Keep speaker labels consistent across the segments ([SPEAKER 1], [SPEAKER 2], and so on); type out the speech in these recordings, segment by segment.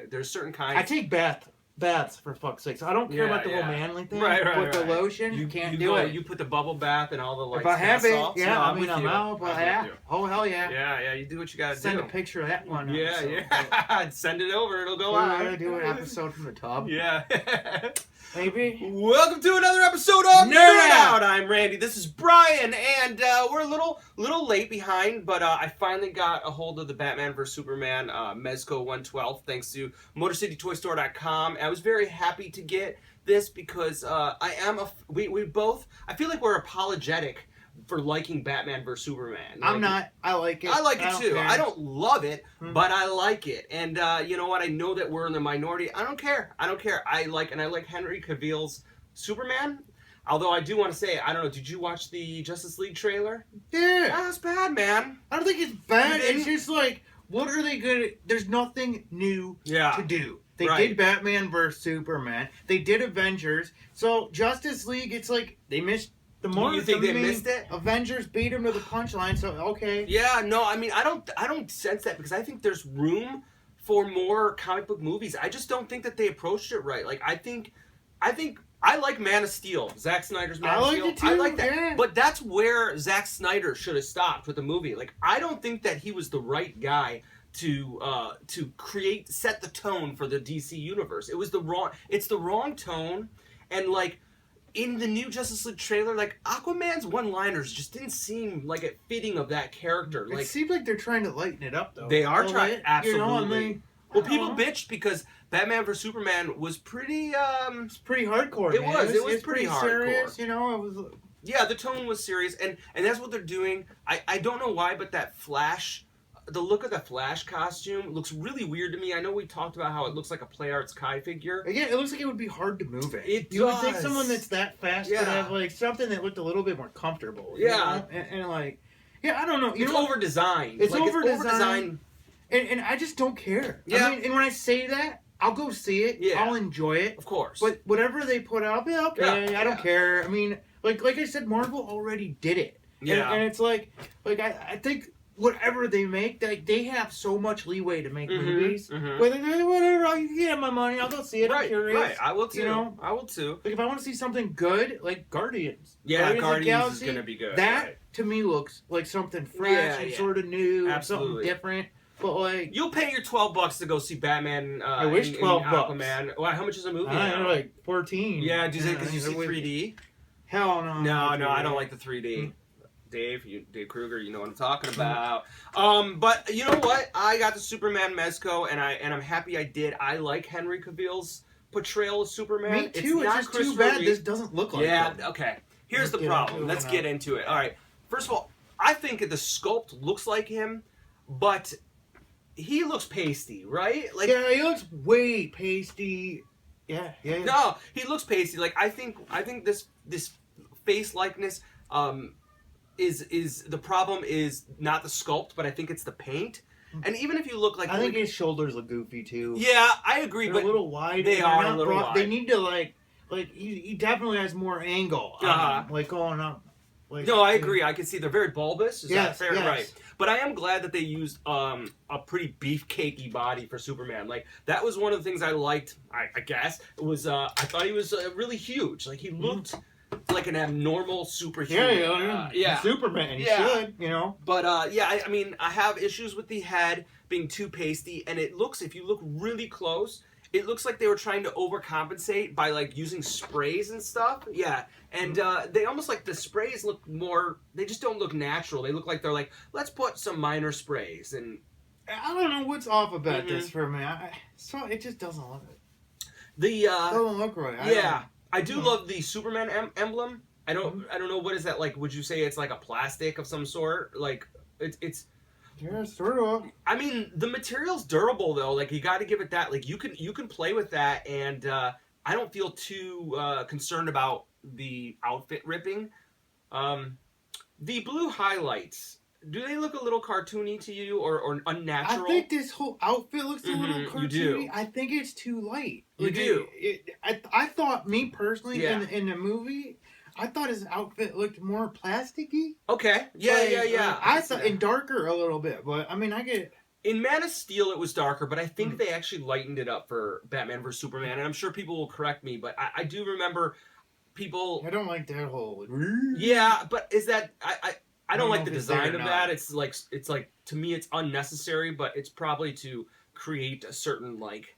[SPEAKER 1] There's certain kinds.
[SPEAKER 2] I take baths for fuck's sake. So I don't care about the whole manly thing.
[SPEAKER 1] Right.
[SPEAKER 2] But the lotion, you can't do it.
[SPEAKER 1] You put the bubble bath and all the like.
[SPEAKER 2] If I have it,
[SPEAKER 1] salts,
[SPEAKER 2] yeah.
[SPEAKER 1] no,
[SPEAKER 2] I mean, I'm out. But yeah. Oh hell yeah.
[SPEAKER 1] Yeah. You do what you gotta do.
[SPEAKER 2] Send a picture of that one.
[SPEAKER 1] Yeah. Send it over. It'll go out.
[SPEAKER 2] We're gonna do an episode from the tub.
[SPEAKER 1] Yeah.
[SPEAKER 2] Maybe.
[SPEAKER 1] Welcome to another episode of Nerd Out. I'm Randy. This is Brian, and we're a little late behind, but I finally got a hold of the Batman vs Superman Mezco 112 thanks to MotorCityToyStore.com. I was very happy to get this because we both. I feel like we're apologetic for liking Batman vs Superman.
[SPEAKER 2] I'm not. I like it.
[SPEAKER 1] I like it too.
[SPEAKER 2] Care.
[SPEAKER 1] I don't love it, but I like it. And you know what? I know that we're in the minority. I don't care. I like Henry Cavill's Superman. Although I do want to say, I don't know. Did you watch the Justice League trailer?
[SPEAKER 2] Yeah.
[SPEAKER 1] That's bad, man.
[SPEAKER 2] I don't think it's bad. It's just like, what are they gonna? There's nothing new to do. They did Batman vs Superman. They did Avengers. So Justice League, it's like they missed. The more
[SPEAKER 1] you think they missed it?
[SPEAKER 2] Avengers beat him to the punchline, so okay.
[SPEAKER 1] Yeah, no, I mean, I don't sense that because I think there's room for more comic book movies. I just don't think that they approached it right. Like, I think I like Man of Steel, Zack Snyder's Man of Steel.
[SPEAKER 2] I like it too.
[SPEAKER 1] I like that,
[SPEAKER 2] yeah.
[SPEAKER 1] but that's where Zack Snyder should have stopped with the movie. Like, I don't think that he was the right guy to set the tone for the DC universe. It's the wrong tone, and like. In the new Justice League trailer, like, Aquaman's one-liners just didn't seem like it fitting of that character. Like,
[SPEAKER 2] it seems like they're trying to lighten it up, though.
[SPEAKER 1] They are trying, absolutely.
[SPEAKER 2] You know, I mean,
[SPEAKER 1] well, people bitched because Batman vs Superman was pretty.
[SPEAKER 2] It's pretty hardcore.
[SPEAKER 1] It was pretty hardcore.
[SPEAKER 2] Serious, you know, it was.
[SPEAKER 1] Yeah, the tone was serious, and that's what they're doing. I don't know why, but that Flash. The look of the Flash costume looks really weird to me. I know we talked about how it looks like a Play Arts Kai figure.
[SPEAKER 2] Yeah, it looks like it would be hard to move it.
[SPEAKER 1] You
[SPEAKER 2] would think someone that's that fast would have like something that looked a little bit more comfortable.
[SPEAKER 1] Yeah.
[SPEAKER 2] You know? And like, yeah, I don't know.
[SPEAKER 1] It's over-designed.
[SPEAKER 2] It's
[SPEAKER 1] like,
[SPEAKER 2] over-designed. And I just don't care.
[SPEAKER 1] Yeah.
[SPEAKER 2] I mean, and when I say that, I'll go see it. Yeah. I'll enjoy it.
[SPEAKER 1] Of course.
[SPEAKER 2] But whatever they put out, I'll be okay. Yeah. I don't care. I mean, like I said, Marvel already did it.
[SPEAKER 1] Yeah.
[SPEAKER 2] And it's like I think... Whatever they make, they have so much leeway to make movies. Whatever, I'll get my money. I'll go see it. I'm curious.
[SPEAKER 1] Right, I will too.
[SPEAKER 2] You know?
[SPEAKER 1] I will too.
[SPEAKER 2] Like if I want to see something good, like Guardians.
[SPEAKER 1] Yeah, Guardians is gonna be good.
[SPEAKER 2] That to me looks like something fresh and sort of new, something different. But like,
[SPEAKER 1] you'll pay your $12 to go see Batman.
[SPEAKER 2] I wish $12.
[SPEAKER 1] Aquaman. Well, how much is a movie?
[SPEAKER 2] I don't know, like 14.
[SPEAKER 1] Yeah, do you think because you see 3D?
[SPEAKER 2] Hell no.
[SPEAKER 1] No, I don't like the 3D. Dave Kruger, you know what I'm talking about. But you know what? I got the Superman Mezco, and I'm happy I did. I like Henry Cavill's portrayal of Superman.
[SPEAKER 2] Me too. It's just too bad this doesn't look like him.
[SPEAKER 1] Okay. Here's the problem. Let's get into it. All right. First of all, I think the sculpt looks like him, but he looks pasty, right? Like,
[SPEAKER 2] yeah, he looks way pasty. Yeah.
[SPEAKER 1] No, he looks pasty. Like, I think this face likeness. Is the problem is not the sculpt, but I think it's the paint. And even if you look like...
[SPEAKER 2] I think his shoulders look goofy, too.
[SPEAKER 1] Yeah, I agree,
[SPEAKER 2] They're
[SPEAKER 1] but...
[SPEAKER 2] a little wide.
[SPEAKER 1] They are a little wide.
[SPEAKER 2] They need to, like he definitely has more angle. Like, going up. Like,
[SPEAKER 1] no, I agree. I can see they're very bulbous. Is that fair?
[SPEAKER 2] Yes.
[SPEAKER 1] Right. But I am glad that they used a pretty beefcakey body for Superman. Like, that was one of the things I liked, I guess. It was, I thought he was really huge. Like, he looked... like an abnormal superhuman.
[SPEAKER 2] Yeah. Superman. He should, you know.
[SPEAKER 1] But I mean, I have issues with the head being too pasty, and it looks, if you look really close, it looks like they were trying to overcompensate by like using sprays and stuff. Yeah, and they almost like the sprays look more. They just don't look natural. They look like they're like, let's put some minor sprays. And
[SPEAKER 2] I don't know what's off about this for me. So it just doesn't look.
[SPEAKER 1] Doesn't
[SPEAKER 2] look right.
[SPEAKER 1] I do love the Superman emblem. I don't know, what is that like? Would you say it's like a plastic of some sort? Like it's
[SPEAKER 2] yeah, sort of.
[SPEAKER 1] I mean, the material's durable though. Like, you got to give it that. Like, you can play with that, and I don't feel too concerned about the outfit ripping. The blue highlights. Do they look a little cartoony to you or unnatural?
[SPEAKER 2] I think this whole outfit looks a little cartoony.
[SPEAKER 1] You do.
[SPEAKER 2] I think it's too light.
[SPEAKER 1] You do.
[SPEAKER 2] I thought, me personally, in the movie, I thought his outfit looked more plasticky.
[SPEAKER 1] Okay. Yeah.
[SPEAKER 2] I thought, and darker a little bit, but I mean, I get...
[SPEAKER 1] In Man of Steel, it was darker, but I think they actually lightened it up for Batman vs Superman, and I'm sure people will correct me, but I do remember people.
[SPEAKER 2] I don't like that whole.
[SPEAKER 1] Yeah, but is that I don't like the design of that. It's like to me it's unnecessary, but it's probably to create a certain like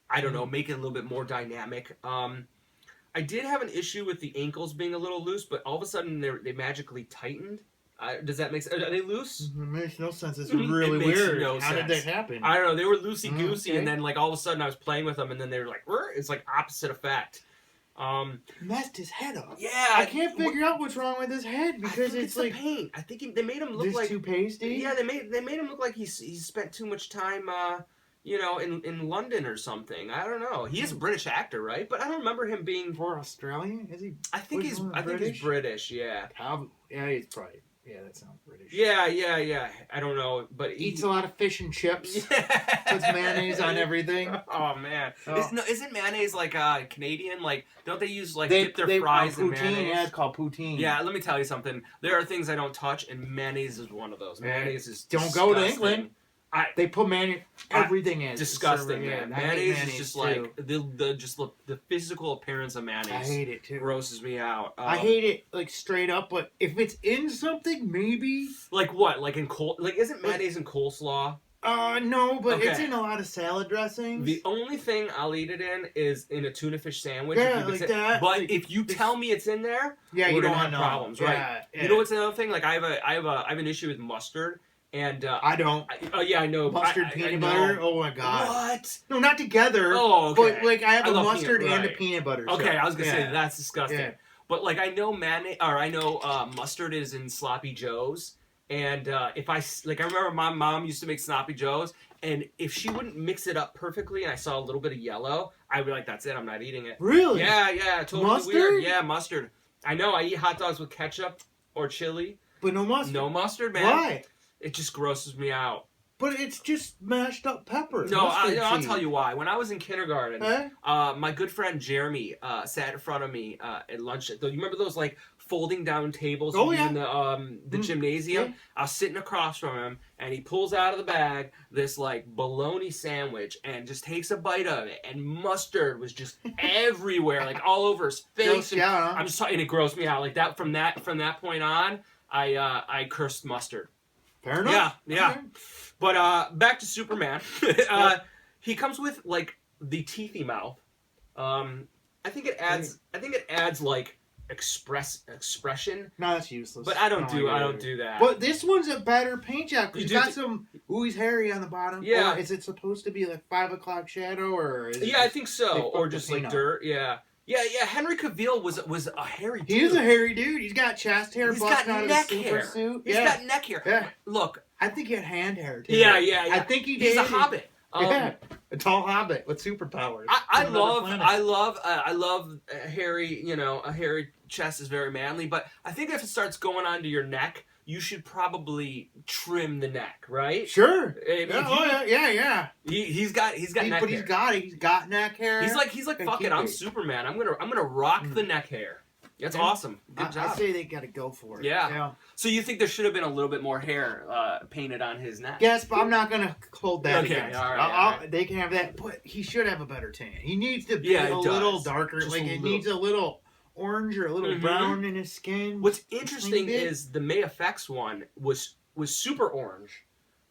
[SPEAKER 1] I don't know, make it a little bit more dynamic. I did have an issue with the ankles being a little loose, but all of a sudden they magically tightened. Does that make sense? Are they loose?
[SPEAKER 2] It makes no sense. It's really weird. How did that happen?
[SPEAKER 1] I don't know. They were loosey-goosey, and then like all of a sudden I was playing with them, and then they were like, it's like opposite effect.
[SPEAKER 2] Messed his head up.
[SPEAKER 1] Yeah.
[SPEAKER 2] I can't figure out what's wrong with his head because
[SPEAKER 1] it's like the paint. I think they made him look like
[SPEAKER 2] too pasty.
[SPEAKER 1] Yeah, they made him look like he spent too much time in London or something. I don't know. He is a British actor, right? But I don't remember him being
[SPEAKER 2] for Australian. Is he?
[SPEAKER 1] I think he's British. Yeah.
[SPEAKER 2] Yeah, he's probably. Yeah, that sounds British.
[SPEAKER 1] Yeah. I don't know, but
[SPEAKER 2] eats a lot of fish and chips. Puts mayonnaise on everything.
[SPEAKER 1] Oh man, isn't mayonnaise like Canadian? Like, don't they use like dip their fries in mayonnaise?
[SPEAKER 2] Yeah, it's called poutine.
[SPEAKER 1] Yeah, let me tell you something. There are things I don't touch, and mayonnaise is one of those. Mayonnaise is
[SPEAKER 2] don't
[SPEAKER 1] disgusting.
[SPEAKER 2] go to England. They put everything in.
[SPEAKER 1] Disgusting, man. Mayonnaise is just like the physical appearance of mayonnaise. I
[SPEAKER 2] hate it too.
[SPEAKER 1] Grosses me out.
[SPEAKER 2] I hate it like straight up. But if it's in something, maybe.
[SPEAKER 1] Like what? Like in isn't mayonnaise in coleslaw?
[SPEAKER 2] No, but it's in a lot of salad dressings.
[SPEAKER 1] The only thing I'll eat it in is in a tuna fish sandwich.
[SPEAKER 2] Yeah, like that.
[SPEAKER 1] But if you tell me it's in there,
[SPEAKER 2] we're
[SPEAKER 1] gonna have problems, right?
[SPEAKER 2] Yeah.
[SPEAKER 1] You know what's another thing? Like I have an issue with mustard. And
[SPEAKER 2] I don't.
[SPEAKER 1] I know.
[SPEAKER 2] Mustard, peanut butter. Oh my god.
[SPEAKER 1] What?
[SPEAKER 2] No, not together.
[SPEAKER 1] Oh, okay.
[SPEAKER 2] But like I have a mustard and a peanut butter.
[SPEAKER 1] Okay,
[SPEAKER 2] so,
[SPEAKER 1] I was gonna say that's disgusting.
[SPEAKER 2] Yeah.
[SPEAKER 1] But like I know mustard is in sloppy joes, and if I remember my mom used to make sloppy joes, and if she wouldn't mix it up perfectly, and I saw a little bit of yellow, I'd be like, "That's it, I'm not eating it."
[SPEAKER 2] Really?
[SPEAKER 1] Yeah, totally
[SPEAKER 2] mustard?
[SPEAKER 1] Weird. Yeah, mustard. I know. I eat hot dogs with ketchup or chili.
[SPEAKER 2] But no mustard.
[SPEAKER 1] No mustard, man.
[SPEAKER 2] Why?
[SPEAKER 1] It just grosses me out.
[SPEAKER 2] But it's just mashed up pepper.
[SPEAKER 1] No, I'll tell you why. When I was in kindergarten, my good friend Jeremy sat in front of me at lunch. You remember those like folding down tables in the gymnasium?
[SPEAKER 2] Yeah.
[SPEAKER 1] I was sitting across from him, and he pulls out of the bag this like bologna sandwich and just takes a bite of it, and mustard was just everywhere, like all over his face. I'm just talking, and it grossed me out. Like that from that point on, I cursed mustard.
[SPEAKER 2] Fair enough.
[SPEAKER 1] Yeah. Okay. But back to Superman. He comes with like the teethy mouth. I think it adds like expression.
[SPEAKER 2] No, that's useless.
[SPEAKER 1] But I don't do that.
[SPEAKER 2] But this one's a better paint job because you got some. Ooh, he's hairy on the bottom.
[SPEAKER 1] Yeah.
[SPEAKER 2] Or is it supposed to be like 5 o'clock shadow or? Is
[SPEAKER 1] I think so. Or just like dirt. Yeah. Yeah. Henry Cavill was a hairy dude.
[SPEAKER 2] He is a hairy dude. He's got chest hair busting out of his super suit.
[SPEAKER 1] He's got neck hair.
[SPEAKER 2] Yeah.
[SPEAKER 1] Look.
[SPEAKER 2] I think he had hand hair too.
[SPEAKER 1] Yeah.
[SPEAKER 2] I think he did.
[SPEAKER 1] He's a hobbit.
[SPEAKER 2] A tall hobbit with superpowers.
[SPEAKER 1] I love a hairy, a hairy chest is very manly, but I think if it starts going onto your neck, you should probably trim the neck, right?
[SPEAKER 2] Sure.
[SPEAKER 1] Yeah. He's got neck hair.
[SPEAKER 2] He's got neck hair.
[SPEAKER 1] He's like fuck it, I'm Superman. I'm gonna rock the neck hair. That's awesome. Good job.
[SPEAKER 2] I say they gotta go for it.
[SPEAKER 1] Yeah. So you think there should have been a little bit more hair painted on his neck?
[SPEAKER 2] Yes, but I'm not gonna hold that against.
[SPEAKER 1] All right.
[SPEAKER 2] They can have that, but he should have a better tan. He needs to be a little darker. Just it needs a little orange or a little brown in his skin.
[SPEAKER 1] What's interesting is the May Effects one was super orange.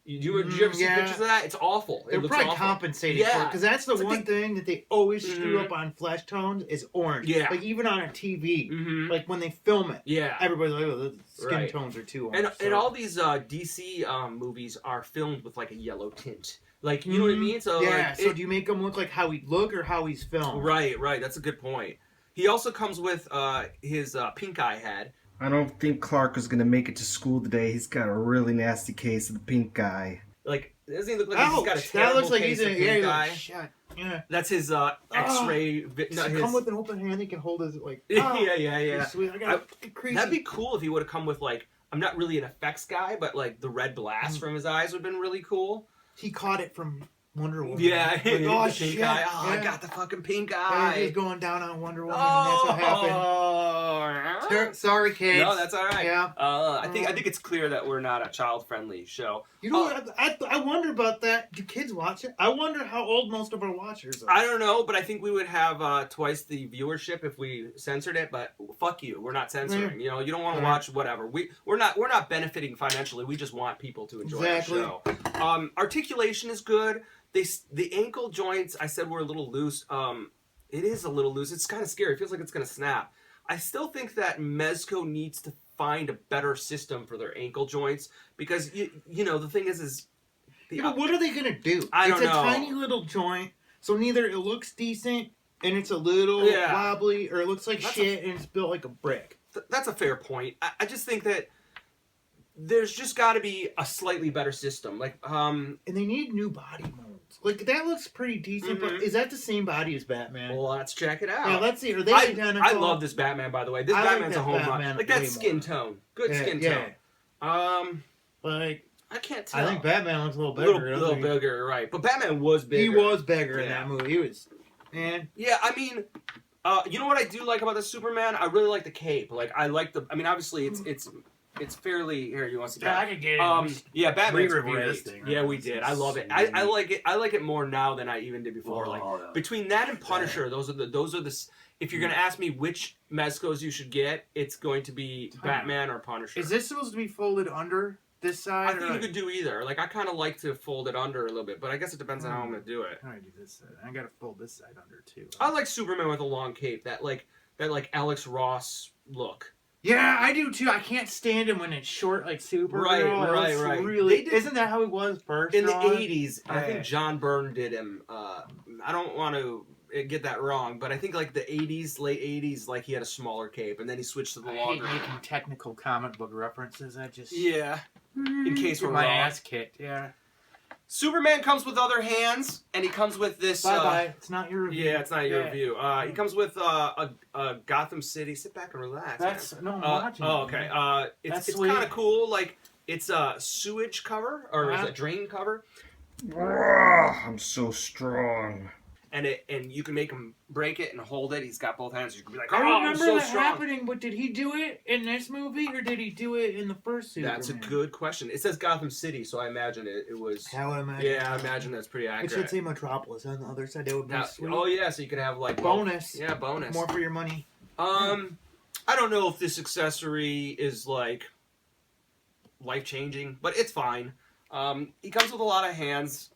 [SPEAKER 1] Did you ever see pictures of that? It's awful.
[SPEAKER 2] They're probably compensating for it because that's the one thing that they always screw up on flesh tones is orange.
[SPEAKER 1] Yeah.
[SPEAKER 2] Like even on a TV, like when they film it, everybody's like, oh, the skin tones are too orange.
[SPEAKER 1] And all these DC movies are filmed with like a yellow tint. Like, you know what I mean? So
[SPEAKER 2] so do you make him look like how he'd look or how he's filmed?
[SPEAKER 1] Right. That's a good point. He also comes with his pink eye head.
[SPEAKER 3] I don't think Clark is going to make it to school today. He's got a really nasty case of the pink eye.
[SPEAKER 1] Like, doesn't he look like he's got a terrible case of pink eye?
[SPEAKER 2] Yeah.
[SPEAKER 1] That's his X-ray.
[SPEAKER 2] Come with an open hand. He can hold his like.
[SPEAKER 1] Yeah.
[SPEAKER 2] Sweet. Crazy.
[SPEAKER 1] That'd be cool if he would have come with like. I'm not really an effects guy, but like the red blast from his eyes would have been really cool.
[SPEAKER 2] He caught it from Wonder Woman.
[SPEAKER 1] Yeah,
[SPEAKER 2] Like,
[SPEAKER 1] the
[SPEAKER 2] oh
[SPEAKER 1] pink
[SPEAKER 2] shit!
[SPEAKER 1] eye. Oh, I
[SPEAKER 2] Yeah.
[SPEAKER 1] got the fucking pink
[SPEAKER 2] Yeah,
[SPEAKER 1] eye.
[SPEAKER 2] he's going down on Wonder Woman, and that's what happened. Sorry, kids.
[SPEAKER 1] No, that's all right.
[SPEAKER 2] Yeah.
[SPEAKER 1] I think it's clear that we're not a child-friendly show.
[SPEAKER 2] You know what? I wonder about that. Do kids watch it? I wonder how old most of our watchers are.
[SPEAKER 1] I don't know, but I think we would have twice the viewership if we censored it. But fuck you, we're not censoring. You know, you don't want to watch whatever. We're not benefiting financially. We just want people to enjoy the show. Articulation is good. The ankle joints, I said, were a little loose. It is a little loose. It's kind of scary. It feels like it's gonna snap. I still think that Mezco needs to find a better system for their ankle joints because you know the thing is
[SPEAKER 2] but what are they gonna do?
[SPEAKER 1] I don't know.
[SPEAKER 2] It's a tiny little joint, so neither it looks decent and it's a little wobbly, or it looks like shit and it's built like a brick.
[SPEAKER 1] That's a fair point. I just think that there's just got to be a slightly better system, like
[SPEAKER 2] and they need new body molds. Like that looks pretty decent, but is that the same body as Batman?
[SPEAKER 1] Well, let's check it out.
[SPEAKER 2] Yeah, let's see. Are they identical?
[SPEAKER 1] I love this Batman, by the way. This Batman's a home run. Like that skin tone, good skin tone.
[SPEAKER 2] Like
[SPEAKER 1] I can't tell.
[SPEAKER 2] I think Batman looks a little bigger.
[SPEAKER 1] A little bigger, right? But Batman was bigger.
[SPEAKER 2] He was bigger in that movie. He was, man.
[SPEAKER 1] Yeah, I mean, you know what I do like about the Superman? I really like the cape. Like I like the. I mean, obviously it's fairly here. You want to see that?
[SPEAKER 2] I can get it.
[SPEAKER 1] Yeah, Batman's
[SPEAKER 2] great.
[SPEAKER 1] Yeah, we did. I love it. I like it. I like it more now than I even did before. Like between that and Punisher, those are the. If you're gonna ask me which Mezcos you should get, it's going to be Batman or Punisher.
[SPEAKER 2] Is this supposed to be folded under this side?
[SPEAKER 1] I think you could do either. Like I kind of like to fold it under a little bit, but I guess it depends on how I'm gonna do it.
[SPEAKER 2] How do I do this side? I gotta fold this side under too.
[SPEAKER 1] I like Superman with a long cape. That Alex Ross look.
[SPEAKER 2] Yeah, I do too. I can't stand him when it's short like Supergirl.
[SPEAKER 1] Right.
[SPEAKER 2] Really, isn't that how he was first?
[SPEAKER 1] In the 80s, I think John Byrne did him. I don't want to get that wrong, but I think like the 80s, late 80s, like he had a smaller cape, and then he switched to the longer.
[SPEAKER 2] I hate making technical comic book references. I just
[SPEAKER 1] in case we're
[SPEAKER 2] my
[SPEAKER 1] wrong.
[SPEAKER 2] ass kicked. Yeah.
[SPEAKER 1] Superman comes with other hands, and he comes with this.
[SPEAKER 2] Bye. It's not your review.
[SPEAKER 1] Yeah, it's not your review. He comes with a Gotham City. Sit back and relax.
[SPEAKER 2] I'm watching.
[SPEAKER 1] Oh, okay. It's kind of cool. Like it's a sewage cover or is it a drain cover?
[SPEAKER 3] I'm so strong.
[SPEAKER 1] And you can make him break it and hold it. He's got both hands. You can be like,
[SPEAKER 2] I remember
[SPEAKER 1] I'm so
[SPEAKER 2] that
[SPEAKER 1] strong.
[SPEAKER 2] happening, but did he do it in this movie or did he do it in the first Superman?
[SPEAKER 1] That's a good question. It says Gotham City, so I imagine it was.
[SPEAKER 2] How I imagine.
[SPEAKER 1] Yeah, I imagine that's pretty accurate.
[SPEAKER 2] It should say Metropolis on the other side. That would be sweet.
[SPEAKER 1] Oh yeah, so you could have like
[SPEAKER 2] bonus.
[SPEAKER 1] Yeah, bonus.
[SPEAKER 2] More for your money.
[SPEAKER 1] I don't know if this accessory is like life changing, but it's fine. He comes with a lot of hands.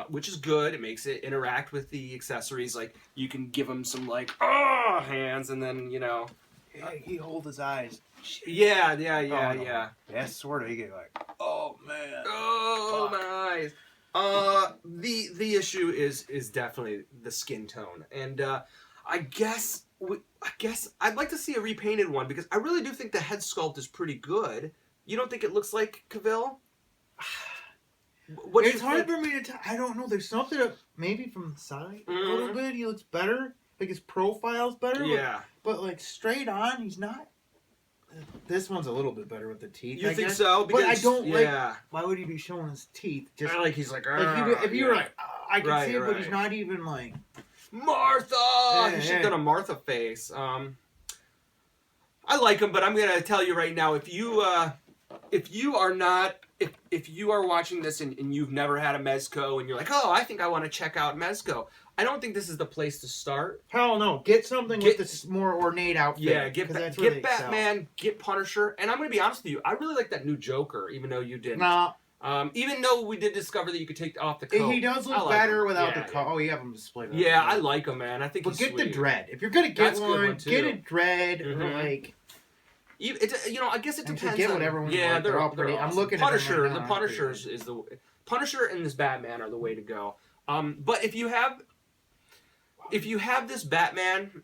[SPEAKER 1] Which is good. It makes it interact with the accessories. Like you can give him some like hands, and then
[SPEAKER 2] he hold his eyes.
[SPEAKER 1] Yeah.
[SPEAKER 2] Yeah, sort of. You get like, oh man,
[SPEAKER 1] oh my eyes. The issue is definitely the skin tone, and I guess I'd like to see a repainted one because I really do think the head sculpt is pretty good. You don't think it looks like Cavill?
[SPEAKER 2] It's hard for me to tell. I don't know. There's something maybe from the side a little bit. He looks better. Like his profile's better.
[SPEAKER 1] Yeah.
[SPEAKER 2] But like straight on, he's not. This one's a little bit better with the teeth.
[SPEAKER 1] You think so?
[SPEAKER 2] Because, but I don't like. Why would he be showing his teeth? Just
[SPEAKER 1] like he's like.
[SPEAKER 2] If you were like, I can see it, but he's not even like.
[SPEAKER 1] Martha. He should have done a Martha face. I like him, but I'm gonna tell you right now, if you are watching this and you've never had a Mezco and you're like, oh, I think I want to check out Mezco, I don't think this is the place to start.
[SPEAKER 2] Hell no. Get something with this more ornate outfit.
[SPEAKER 1] Yeah, get Batman, get Punisher, and I'm going to be honest with you, I really like that new Joker, even though you didn't.
[SPEAKER 2] Nah.
[SPEAKER 1] Even though we did discover that you could take off the coat.
[SPEAKER 2] He does look better without the coat. Oh, you have him displayed.
[SPEAKER 1] Yeah, I like him, man. I think he's
[SPEAKER 2] get
[SPEAKER 1] sweet.
[SPEAKER 2] the dread. If you're going to get one, get a dread or like...
[SPEAKER 1] I guess it depends.
[SPEAKER 2] Get whatever one
[SPEAKER 1] yeah,
[SPEAKER 2] like. They're all pretty. I'm looking
[SPEAKER 1] Punisher.
[SPEAKER 2] at them right now.
[SPEAKER 1] The Punishers is the Punisher and this Batman are the way to go. But if you have this Batman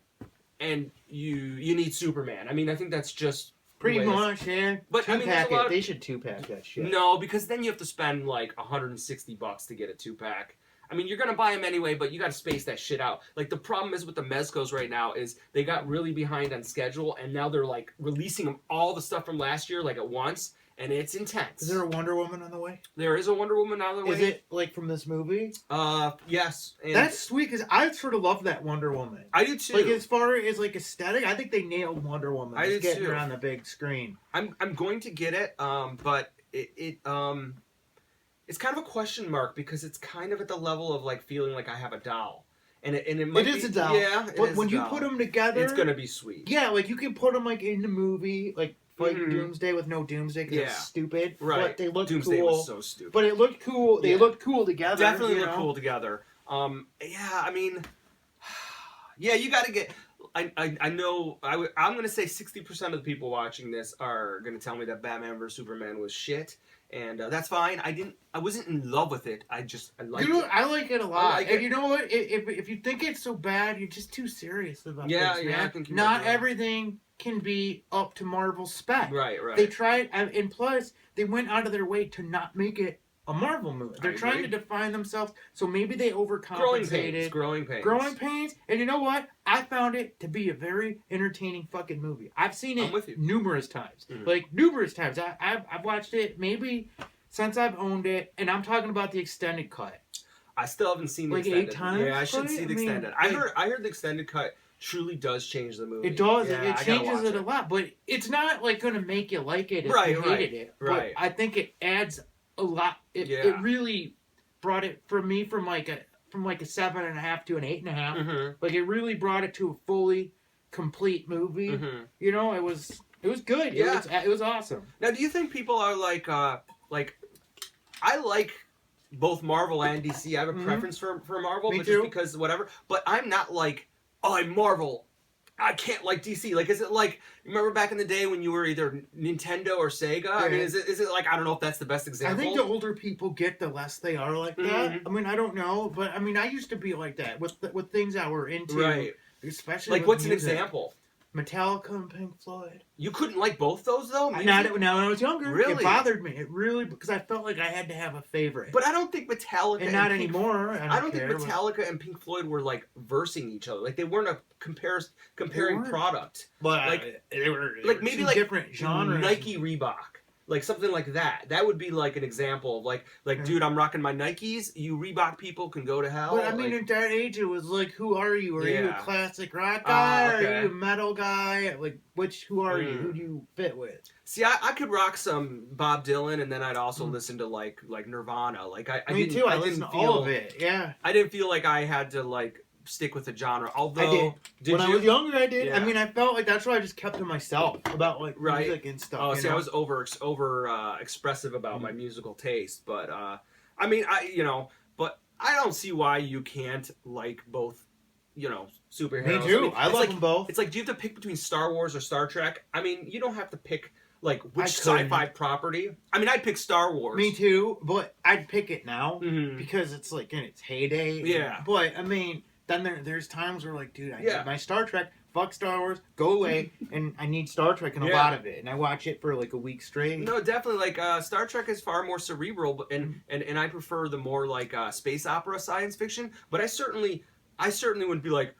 [SPEAKER 1] and you need Superman, I mean, I think that's just
[SPEAKER 2] pretty much, yeah.
[SPEAKER 1] But I mean,
[SPEAKER 2] they should 2-pack that shit.
[SPEAKER 1] No, because then you have to spend like $160 to get a 2-pack. I mean, you're going to buy them anyway, but you got to space that shit out. Like, the problem is with the Mezcos right now is they got really behind on schedule, and now they're, like, releasing them all the stuff from last year, like, at once. and it's intense.
[SPEAKER 2] Is there a Wonder Woman on the way?
[SPEAKER 1] There is a Wonder Woman on the way.
[SPEAKER 2] Is it like from this movie?
[SPEAKER 1] Yes. And
[SPEAKER 2] that's sweet because I sort of love that Wonder Woman.
[SPEAKER 1] I do too.
[SPEAKER 2] Like as far as like aesthetic, I think they nailed Wonder Woman.
[SPEAKER 1] I do
[SPEAKER 2] getting
[SPEAKER 1] too.
[SPEAKER 2] her on the big screen.
[SPEAKER 1] I'm going to get it, but it's kind of a question mark because it's kind of at the level of like feeling like I have a doll. And it might
[SPEAKER 2] is
[SPEAKER 1] be,
[SPEAKER 2] a doll.
[SPEAKER 1] Yeah,
[SPEAKER 2] but when you put them together,
[SPEAKER 1] it's gonna be sweet.
[SPEAKER 2] Yeah, like you can put them like in the movie, like fighting Doomsday with no Doomsday because it's stupid.
[SPEAKER 1] Right.
[SPEAKER 2] But they look
[SPEAKER 1] Doomsday
[SPEAKER 2] cool.
[SPEAKER 1] was so stupid.
[SPEAKER 2] But it looked cool. They looked cool together.
[SPEAKER 1] Definitely look cool together. Yeah, I mean, yeah, you got to get. I know. I'm gonna say 60% of the people watching this are gonna tell me that Batman vs Superman was shit. And that's fine. I wasn't in love with it. I like it.
[SPEAKER 2] I like it a lot. And you know what? If you think it's so bad, you're just too serious about this, man.
[SPEAKER 1] I think you
[SPEAKER 2] not everything can be up to Marvel spec.
[SPEAKER 1] Right.
[SPEAKER 2] They tried, and plus, they went out of their way to not make it a Marvel movie. They're trying to define themselves, so maybe they overcompensated.
[SPEAKER 1] Growing pains.
[SPEAKER 2] And you know what? I found it to be a very entertaining fucking movie. I've seen it numerous times. Like, numerous times. I've watched it maybe since I've owned it, and I'm talking about the extended cut.
[SPEAKER 1] I still haven't seen the extended.
[SPEAKER 2] 8 times?
[SPEAKER 1] Yeah, I should see the extended. I heard the extended cut truly does change the movie.
[SPEAKER 2] It does.
[SPEAKER 1] Yeah,
[SPEAKER 2] it changes it a lot, but it's not like going to make you like it if you hated it.
[SPEAKER 1] Right.
[SPEAKER 2] But I think it adds a lot. It really brought it for me from like a 7.5 to an 8.5. Like it really brought it to a fully complete movie. You know, it was good.
[SPEAKER 1] Yeah.
[SPEAKER 2] It was awesome.
[SPEAKER 1] Now, do you think people are like I like both Marvel and DC. I have a preference for Marvel,
[SPEAKER 2] Me
[SPEAKER 1] but
[SPEAKER 2] too.
[SPEAKER 1] just because whatever. But I'm not like, oh, I'm Marvel. I can't like DC. Like, is it like, remember back in the day when you were either Nintendo or Sega? I mean, is it like, I don't know if that's the best example.
[SPEAKER 2] I think the older people get, the less they are like that. I mean, I don't know, but I mean, I used to be like that with things I were into.
[SPEAKER 1] Right.
[SPEAKER 2] Especially
[SPEAKER 1] like,
[SPEAKER 2] with
[SPEAKER 1] what's
[SPEAKER 2] music.
[SPEAKER 1] an example?
[SPEAKER 2] Metallica and Pink Floyd.
[SPEAKER 1] You couldn't like both those though?
[SPEAKER 2] Not when I was younger.
[SPEAKER 1] Really?
[SPEAKER 2] It bothered me. It really, because I felt like I had to have a favorite.
[SPEAKER 1] But I don't think Metallica
[SPEAKER 2] and not anymore.
[SPEAKER 1] I don't think Metallica and Pink Floyd were like versing each other. Like they weren't a comparing product.
[SPEAKER 2] But
[SPEAKER 1] like
[SPEAKER 2] they were
[SPEAKER 1] like maybe like
[SPEAKER 2] different genres.
[SPEAKER 1] Nike Reebok. Like something like that. That would be like an example of like dude, I'm rocking my Nikes. You Reebok people can go to hell.
[SPEAKER 2] But I mean, at that age, it was like, who are you? Are you a classic rock guy?
[SPEAKER 1] Okay.
[SPEAKER 2] Are you a metal guy? Like, who are you? Who do you fit with?
[SPEAKER 1] See, I could rock some Bob Dylan, and then I'd also listen to like Nirvana. Like I
[SPEAKER 2] Me
[SPEAKER 1] didn't,
[SPEAKER 2] too.
[SPEAKER 1] I
[SPEAKER 2] listened
[SPEAKER 1] didn't
[SPEAKER 2] to
[SPEAKER 1] feel,
[SPEAKER 2] all of it. Yeah.
[SPEAKER 1] I didn't feel like I had to like stick with a genre. Although
[SPEAKER 2] I did. When I was younger, I did.
[SPEAKER 1] Yeah.
[SPEAKER 2] I mean, I felt like that's why I just kept to myself about like music and stuff.
[SPEAKER 1] Oh, see, I was over expressive about my musical taste, but I mean, but I don't see why you can't like both, superheroes.
[SPEAKER 2] Me too.
[SPEAKER 1] I mean,
[SPEAKER 2] I love them both.
[SPEAKER 1] It's like, do you have to pick between Star Wars or Star Trek? I mean, you don't have to pick like which
[SPEAKER 2] couldn't.
[SPEAKER 1] sci-fi property. I mean, I'd pick Star Wars.
[SPEAKER 2] Me too, but I'd pick it now because it's like in its heyday.
[SPEAKER 1] Yeah.
[SPEAKER 2] But I mean, then there's times where like, dude, I need my Star Trek. Fuck Star Wars, go away, and I need Star Trek in a lot of it, and I watch it for like a week straight.
[SPEAKER 1] No, definitely. Like Star Trek is far more cerebral, but and I prefer the more like space opera science fiction. But I certainly wouldn't be like,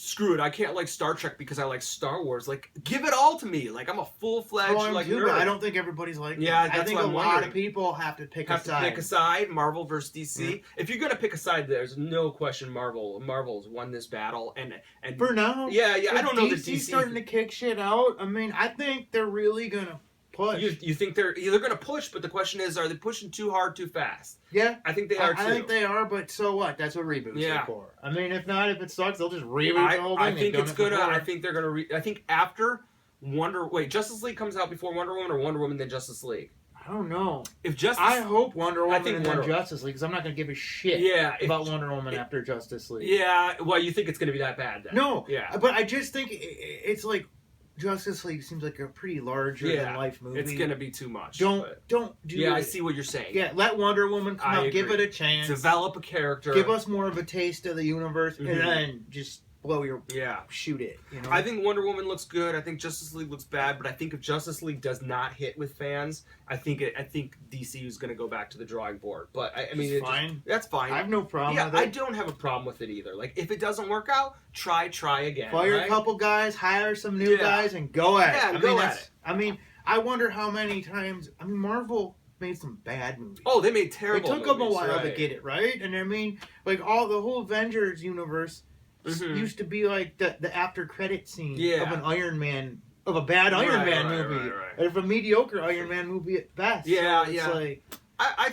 [SPEAKER 1] screw it, I can't like Star Trek because I like Star Wars. Like, give it all to me. Like, I'm a full-fledged nerd.
[SPEAKER 2] But I don't think everybody's like
[SPEAKER 1] that.
[SPEAKER 2] I think a lot of people have to pick a side.
[SPEAKER 1] Marvel versus DC. If you're gonna pick a side, there's no question Marvel's won this battle. And
[SPEAKER 2] for now,
[SPEAKER 1] yeah. I don't know that
[SPEAKER 2] DC's starting to kick shit out. I mean, I think they're really gonna push.
[SPEAKER 1] You think they're gonna push, but the question is, are they pushing too hard, too fast?
[SPEAKER 2] Yeah,
[SPEAKER 1] I think they are too.
[SPEAKER 2] I think they are, but so what? That's what reboots are for. I mean, if it sucks, they'll just reboot the whole thing.
[SPEAKER 1] I think it's gonna. I think they're gonna. I think after Justice League comes out before Wonder Woman, or Wonder Woman then Justice League.
[SPEAKER 2] I don't know.
[SPEAKER 1] I
[SPEAKER 2] hope Wonder Woman and then Justice League, because I'm not gonna give a shit. About Wonder Woman after Justice League.
[SPEAKER 1] Yeah. Well, you think it's gonna be that bad then?
[SPEAKER 2] No.
[SPEAKER 1] Yeah.
[SPEAKER 2] But I just think it's like. Justice League seems like a pretty larger than life movie.
[SPEAKER 1] It's gonna be too much.
[SPEAKER 2] Don't do
[SPEAKER 1] Yeah,
[SPEAKER 2] it.
[SPEAKER 1] I see what you're saying.
[SPEAKER 2] Yeah, let Wonder Woman come out, give it a chance.
[SPEAKER 1] Develop a character.
[SPEAKER 2] Give us more of a taste of the universe, and then just shoot it.
[SPEAKER 1] I think Wonder Woman looks good. I think Justice League looks bad, but I think if Justice League does not hit with fans, I think DC is going to go back to the drawing board. But I mean,
[SPEAKER 2] it's fine.
[SPEAKER 1] That's fine.
[SPEAKER 2] I have no problem with it.
[SPEAKER 1] I don't have a problem with it either. Like, if it doesn't work out, try again.
[SPEAKER 2] Fire a couple guys, hire some new guys, and go at it.
[SPEAKER 1] Go at it.
[SPEAKER 2] I mean, I wonder how many times. I mean, Marvel made some bad movies.
[SPEAKER 1] Oh, they made terrible.
[SPEAKER 2] It took them a
[SPEAKER 1] movies,
[SPEAKER 2] while to get it right, and I mean, like the whole Avengers universe used to be like the after credit scene of an Iron Man. Of a bad Iron Man movie, and of a mediocre Iron Man movie at best.
[SPEAKER 1] Yeah,
[SPEAKER 2] so it's like
[SPEAKER 1] I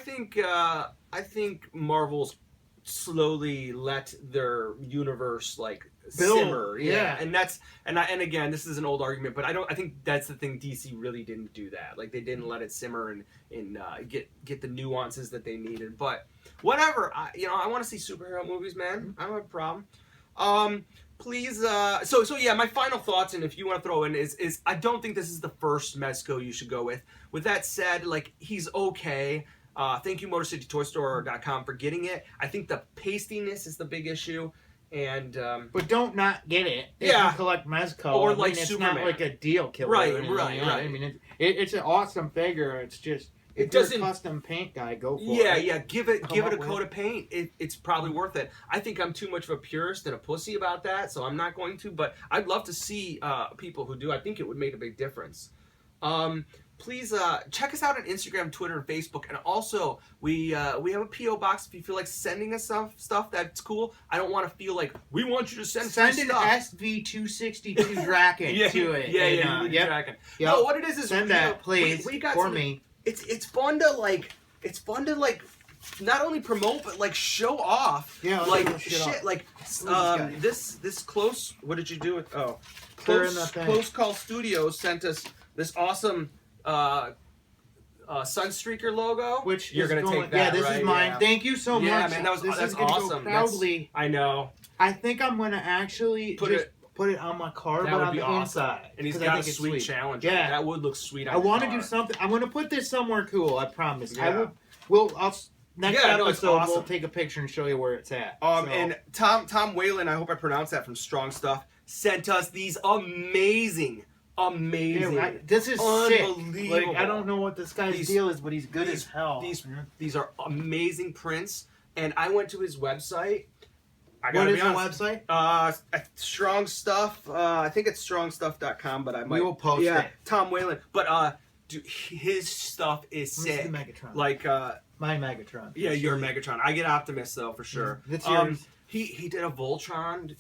[SPEAKER 1] think Marvel's slowly let their universe like simmer. Yeah, and again, this is an old argument, but I think that's the thing. DC really didn't do that. Like they didn't let it simmer and get the nuances that they needed. But whatever, I want to see superhero movies, man. I don't have a problem. Please, so yeah, my final thoughts, and if you want to throw in, is I don't think this is the first Mezco you should go with. With that said, like, he's okay. Thank you, MotorCityToyStore.com, for getting it. I think the pastiness is the big issue, and...
[SPEAKER 2] but don't not get it if you collect Mezco.
[SPEAKER 1] Or
[SPEAKER 2] like
[SPEAKER 1] it's
[SPEAKER 2] Superman. Not like a deal killer.
[SPEAKER 1] Right.
[SPEAKER 2] I mean, it's an awesome figure. It's just... If you're a custom paint guy, go for it.
[SPEAKER 1] Yeah, give it a coat of paint. It's probably worth it. I think I'm too much of a purist and a pussy about that, so I'm not going to. But I'd love to see people who do. I think it would make a big difference. Please check us out on Instagram, Twitter, and Facebook. And also, we have a P.O. box if you feel like sending us stuff that's cool. I don't want to feel like we want you to send
[SPEAKER 2] an
[SPEAKER 1] stuff.
[SPEAKER 2] SV262 Draken to it.
[SPEAKER 1] Draken. No, what it is
[SPEAKER 2] send that, please,
[SPEAKER 1] we got
[SPEAKER 2] for me.
[SPEAKER 1] It's fun to like not only promote but like show off.
[SPEAKER 2] Yeah,
[SPEAKER 1] like shit. Like this close. What did you do with? Oh, Close Call Studios sent us this awesome Sunstreaker logo.
[SPEAKER 2] Which
[SPEAKER 1] you're gonna take that.
[SPEAKER 2] Yeah, this is mine. Yeah. Thank you so much.
[SPEAKER 1] Yeah, man, that's awesome.
[SPEAKER 2] Go proudly.
[SPEAKER 1] I know.
[SPEAKER 2] I think I'm gonna actually put it on my car, but on the inside.
[SPEAKER 1] And he's got a sweet challenge. Yeah, that would look sweet.
[SPEAKER 2] I want to do something. I'm gonna put this somewhere cool. I promise. Yeah. Next episode we'll take a picture and show you where it's at.
[SPEAKER 1] And Tom Whalen, I hope I pronounced that, from Strong Stuff, sent us these amazing.
[SPEAKER 2] Yeah, this is
[SPEAKER 1] unbelievable.
[SPEAKER 2] Sick. Like, I don't know what this guy's deal is, but he's good as hell.
[SPEAKER 1] These are amazing prints, and I went to his website.
[SPEAKER 2] What is the website?
[SPEAKER 1] Strong Stuff. I think it's strongstuff.com, but
[SPEAKER 2] we will post it.
[SPEAKER 1] Tom Whalen. But dude, his stuff is sick.
[SPEAKER 2] Megatron.
[SPEAKER 1] Like
[SPEAKER 2] my Megatron.
[SPEAKER 1] Yeah, your Megatron. I get Optimus though for sure.
[SPEAKER 2] That's yours.
[SPEAKER 1] He did a Voltron. It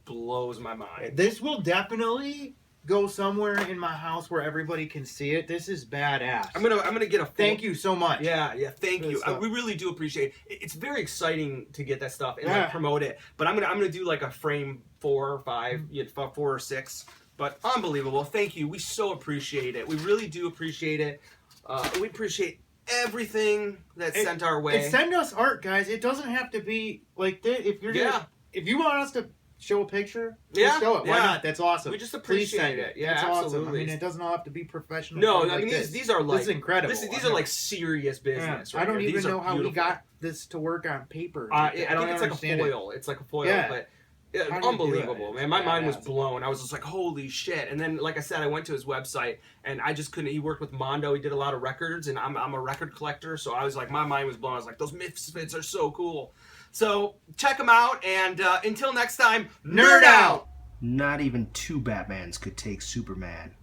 [SPEAKER 1] blows my mind.
[SPEAKER 2] This will definitely go somewhere in my house where everybody can see it. This is badass.
[SPEAKER 1] I'm gonna get a.
[SPEAKER 2] Thank you so much.
[SPEAKER 1] Yeah. Thank you. We really do appreciate it. It's very exciting to get that stuff and like, promote it. But I'm gonna do like a frame 4 or 5, 4 or 6. But unbelievable. Thank you. We so appreciate it. We really do appreciate it. We appreciate everything that's sent our way.
[SPEAKER 2] And send us art, guys. It doesn't have to be like this. If you want us to show a picture, show it. Why not? That's awesome.
[SPEAKER 1] We just appreciate it. Yeah,
[SPEAKER 2] that's
[SPEAKER 1] absolutely.
[SPEAKER 2] awesome. I mean, it doesn't all have to be professional.
[SPEAKER 1] No, I mean these are like
[SPEAKER 2] this is incredible.
[SPEAKER 1] These are like serious business.
[SPEAKER 2] I don't even know how we got this to work on paper.
[SPEAKER 1] I think it's like a foil. It's like a foil, but. Yeah, unbelievable, man. My mind was blown. I was just like, holy shit. And then, like I said, I went to his website, and I just couldn't. He worked with Mondo. He did a lot of records, and I'm a record collector, so I was like, my mind was blown. I was like, those Misfits are so cool. So check them out, and until next time, nerd out!
[SPEAKER 3] Not even 2 Batmans could take Superman.